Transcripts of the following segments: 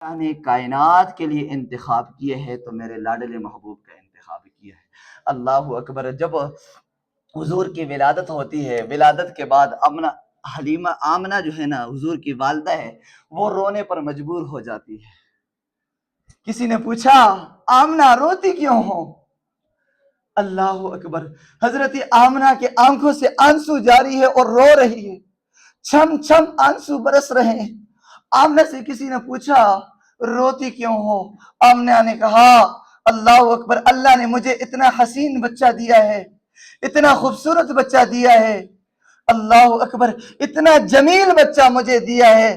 اللہ نے کائنات کے لیے انتخاب کیے ہیں تو میرے لاڈلے محبوب کا انتخاب کیا ہے۔ اللہ اکبر۔ جب حضور کی ولادت ہوتی ہے، ولادت کے بعد حلیمہ آمنہ جو ہے نا، حضور کی والدہ ہے، وہ رونے پر مجبور ہو جاتی ہے۔ کسی نے پوچھا آمنہ روتی کیوں ہو؟ اللہ اکبر۔ حضرت آمنہ کے آنکھوں سے آنسو جاری ہے اور رو رہی ہے، چھم چھم آنسو برس رہے ہیں۔ آمنہ سے کسی نے پوچھا روتی کیوں ہو؟ آمنہ نے کہا اللہ اکبر، اللہ نے مجھے اتنا حسین بچہ دیا ہے، اتنا خوبصورت بچہ دیا ہے، اللہ اکبر، اتنا جمیل بچہ مجھے دیا ہے،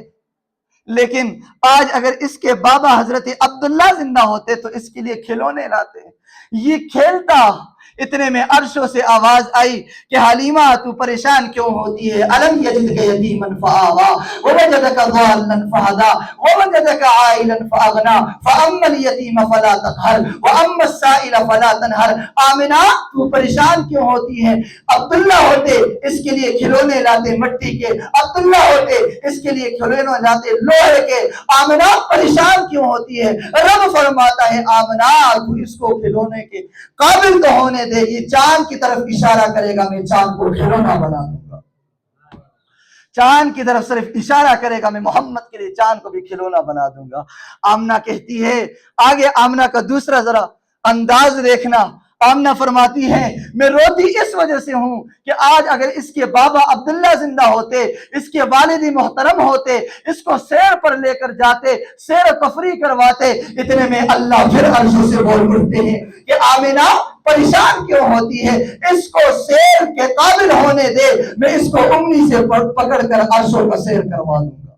لیکن آج اگر اس کے بابا حضرت عبداللہ زندہ ہوتے تو اس کے لیے کھلونے لاتے، یہ کھیلتا۔ اتنے میں عرشوں سے آواز آئی کہ حلیمہ تو پریشان کیوں ہوتی ہے؟ الم یجدک یتیما فآویٰ ووجدک ضالا فہدیٰ ووجدک عائلا فاغنیٰ فاما الیتیم فلا تقہر واما السائل فلا تنہر۔ آمنہ تو پریشان کیوں ہوتی ہے؟ عبداللہ ہوتے اس کے لیے کھلونے لاتے مٹی کے، عبداللہ ہوتے اس کے لیے کھلونے لاتے لوہے کے۔ آمنہ پریشان کیوں ہوتی ہے؟ رب فرماتا ہے آمنہ تو اس کو کھلونے کے قابل تو ہونے دے، یہ چاند کی طرف اشارہ کرے گا، میں چاند کو کھلونا بنا دوں گا۔ چاند کی طرف صرف اشارہ کرے گا، میں محمد کے لیے چاند کو بھی کھلونا بنا دوں گا۔ آمنہ کہتی ہے، آگے آمنہ کا دوسرا ذرا انداز دیکھنا۔ آمنہ فرماتی ہے میں روتی اس وجہ سے ہوں کہ آج اگر اس کے بابا عبداللہ زندہ ہوتے، اس کے والدی محترم ہوتے، اس کو سیر پر لے کر جاتے، سیر و تفریح کرواتے۔ اتنے میں اللہ پھر عرشوں سے بول اٹھتے ہیں کہ آمنہ پریشان کیوں ہوتی ہے؟ اس کو سیر کے قابل ہونے دے، میں اس کو انگلی سے پکڑ کر عرشوں کا سیر کروا دوں گا۔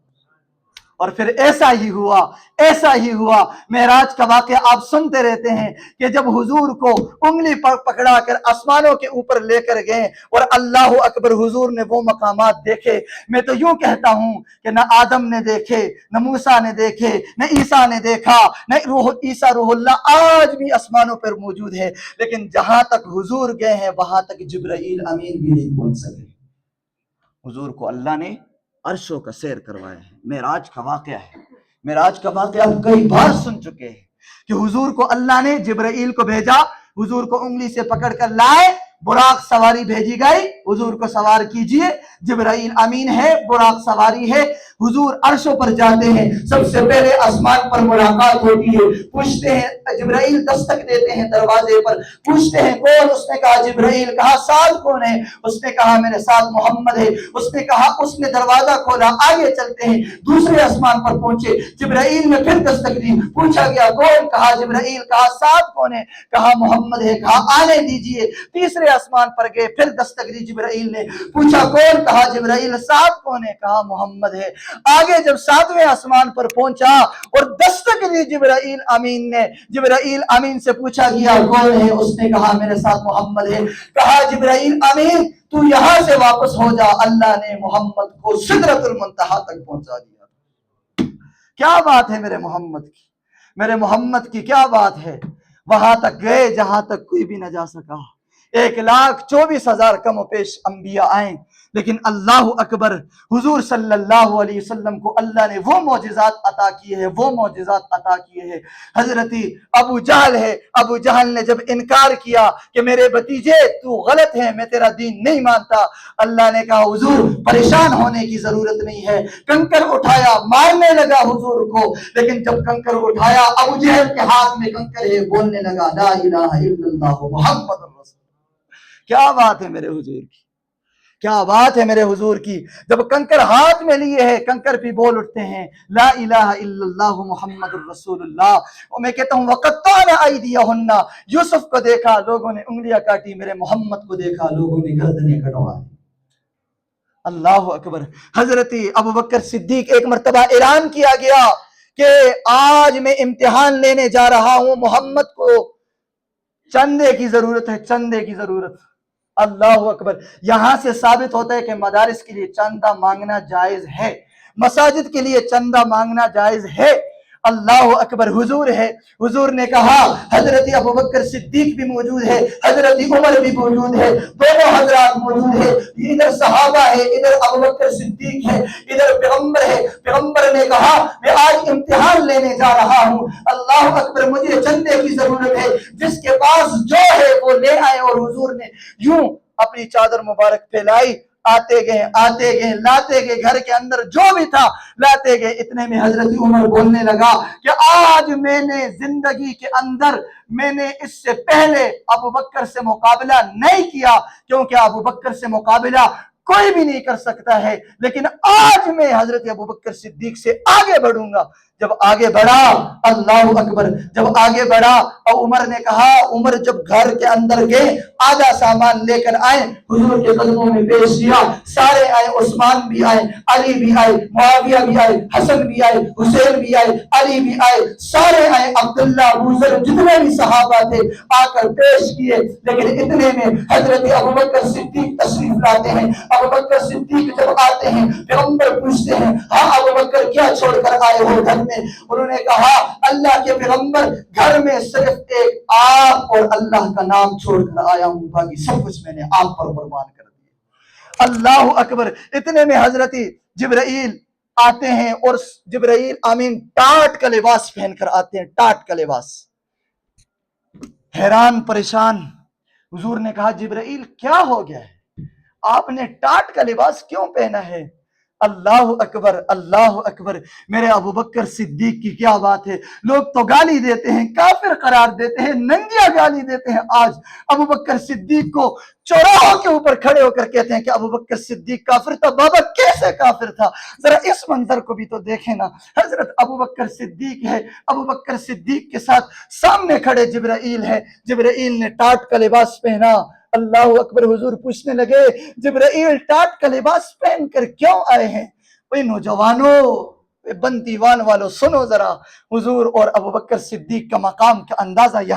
اور پھر ایسا ہی ہوا، ایسا ہی ہوا۔ معراج کا واقعہ آپ سنتے رہتے ہیں کہ جب حضور کو انگلی پر پکڑا کر آسمانوں کے اوپر لے کر گئے اور اللہ اکبر، حضور نے وہ مقامات دیکھے، میں تو یوں کہتا ہوں کہ نہ آدم نے دیکھے، نہ موسیٰ نے دیکھے، نہ عیسیٰ نے دیکھا، نہ عیسیٰ روح اللہ آج بھی آسمانوں پر موجود ہے، لیکن جہاں تک حضور گئے ہیں وہاں تک جبرائیل امین بھی نہیں پہنچ سکے۔ حضور کو اللہ نے عرشوں کا سیر کروایا ہے۔ معراج کا واقعہ ہے، معراج کا واقعہ آپ کئی بار سن چکے ہیں کہ حضور کو اللہ نے جبرائیل کو بھیجا، حضور کو انگلی سے پکڑ کر لائے، براق سواری بھیجی گئی، حضور کو سوار کیجئے، جبرائیل امین ہے، براق سواری ہے، حضور عرشوں پر جاتے ہیں۔ سب سے پہلے آسمان پر ملاقات ہوتی ہے، پوچھتے ہیں، جبرائیل دستک دیتے ہیں دروازے پر، پوچھتے ہیں کون؟ اس نے کہا جبرائیل۔ کہا ساتھ کون ہے؟ اس نے کہا میرے ساتھ محمد ہے۔ اس نے کہا، اس نے دروازہ کھولا، آگے چلتے ہیں، دوسرے آسمان پر پہنچے، جبرائیل نے پھر دستک دی، پوچھا گیا کون؟ کہا جبرائیل۔ کہا ساتھ کون ہے؟ کہا محمد ہے۔ کہا آنے دیجئے، تیسرے آسمان پر گئے، پھر دستک دی جبرائیل نے، پوچھا کون؟ کہا جبرائیل۔ ساتھ کون ہے؟ کہا محمد ہے۔ آگے جب ساتویں آسمان پر پہنچا اور دستک دی جبرائیل امین نے، جبرائیل امین سے پوچھا گیا کون ہے؟ اس نے کہا میرے ساتھ محمد ہے۔ کہا جبرائیل امین تو یہاں سے واپس ہو جا، اللہ نے محمد کو سدرۃ المنتہا تک پہنچا دیا۔ کیا بات ہے میرے محمد کی، میرے محمد کی کیا بات ہے۔ وہاں تک گئے جہاں تک کوئی بھی نہ جا سکا۔ 1,24,000 کم و بیش انبیاء آئیں، لیکن اللہ اکبر، حضور صلی اللہ علیہ وسلم کو اللہ نے وہ معجزات عطا کیے ہیں، وہ معجزات عطا کیے ہیں۔ حضرت ابو جہل ہے، ابو جہل نے جب انکار کیا کہ میرے بھتیجے تو غلط ہے، میں تیرا دین نہیں مانتا، اللہ نے کہا حضور پریشان ہونے کی ضرورت نہیں ہے۔ کنکر اٹھایا، مارنے لگا حضور کو، لیکن جب کنکر اٹھایا، ابو جہل کے ہاتھ میں کنکر ہے، بولنے لگا لا الہ الا اللہ محمد رسول اللہ۔ کیا بات ہے میرے حضور کی، کیا بات ہے میرے حضور کی۔ جب کنکر ہاتھ میں لیے ہیں، کنکر بھی بول اٹھتے ہیں لا الہ الا اللہ محمد الرسول اللہ۔ اور میں کہتا ہوں وَقَطَّعْنَ أَيْدِيَهُنَّ، یوسف کو دیکھا لوگوں نے انگلیاں کاٹی، میرے محمد کو دیکھا لوگوں نے گردنیں کٹوائیں۔ اللہ اکبر۔ حضرت ابوبکر صدیق، ایک مرتبہ اعلان کیا گیا کہ آج میں امتحان لینے جا رہا ہوں، محمد کو چندے کی ضرورت ہے، چندے کی ضرورت۔ اللہ اکبر۔ یہاں سے ثابت ہوتا ہے کہ مدارس کے لیے چندہ مانگنا جائز ہے، مساجد کے لیے چندہ مانگنا جائز ہے۔ اللہ اکبر حضور ہے، حضور نے کہا حضرت ابوبکر صدیق بھی موجود ہے، حضرت عمر بھی موجود ہے، دونوں حضرات موجود ہے، ادھر صحابہ ہے، ادھر ابوبکر صدیق ہے، ادھر پیغمبر ہے۔ پیغمبر نے کہا میں آج امتحان لینے جا رہا ہوں، اللہ اکبر مجھے چندے کی ضرورت ہے، جس کے پاس جو ہے وہ لے آئے۔ اور حضور نے یوں اپنی چادر مبارک پھیلائی، آتے گئے لاتے گئے، گھر کے اندر جو بھی تھا لاتے گئے۔ اتنے میں حضرت عمر بولنے لگا کہ آج میں نے زندگی کے اندر میں نے اس سے پہلے ابوبکر سے مقابلہ نہیں کیا، کیونکہ ابوبکر سے مقابلہ کوئی بھی نہیں کر سکتا ہے، لیکن آج میں حضرت ابوبکر صدیق سے آگے بڑھوں گا۔ جب آگے بڑھا، اللہ اکبر، جب آگے بڑھا اور عمر نے کہا، عمر جب گھر کے اندر گئے آدھا سامان لے کر آئے، حضور کے قدموں میں پیش کیا، سارے آئے، عثمان بھی آئے، علی بھی آئے، معاویہ بھی آئے، حسن بھی آئے، حسین بھی آئے، علی بھی آئے، سارے آئے، عبداللہ، ابوذر، جتنے بھی صحابہ تھے آ کر پیش کیے۔ لیکن اتنے میں حضرت ابوبکر صدیق تشریف لاتے ہیں۔ ابوبکر صدیق جب آتے ہیں، پیغمبر پوچھتے ہیں ہاں ابوبکر کیا چھوڑ کر آئے ہو گھر میں؟ انہوں نے کہا اللہ کے پیغمبر گھر میں صرف ایک آپ اور اللہ کا نام چھوڑ کر آیا ہوں، باقی سب کچھ میں نے آپ پر قربان کر دیا۔ اللہ اکبر۔ اتنے میں حضرت جبرائیل آتے ہیں، اور جبرائیل آمین ٹاٹ کا لباس پہن کر آتے ہیں، ٹاٹ کا لباس۔ حیران پریشان حضور نے کہا جبرائیل کیا ہو گیا ہے، آپ نے ٹاٹ کا لباس کیوں پہنا ہے؟ اللہ اکبر، اللہ اکبر۔ میرے ابوبکر صدیق کی کیا بات ہے، لوگ تو گالی دیتے ہیں، کافر قرار دیتے ہیں، ننگیا گالی دیتے ہیں، آج ابوبکر صدیق کو چوراہوں کے اوپر کھڑے ہو کر کہتے ہیں کہ ابوبکر صدیق کافر تھا۔ بابا کیسے کافر تھا؟ ذرا اس منظر کو بھی تو دیکھیں نا۔ حضرت ابوبکر صدیق ہے، ابوبکر صدیق کے ساتھ سامنے کھڑے جبرائیل ہے، جبرائیل نے ٹاٹ کا لباس پہنا۔ اللہ اکبر۔ حضور پوچھنے لگے جبرائیل ٹاٹ کا لباس پہن کر کیوں آئے ہیں؟ اے نوجوانوں، اے بندیوان والوں، سنو ذرا، حضور اور ابوبکر صدیق کا مقام کا اندازہ یہاں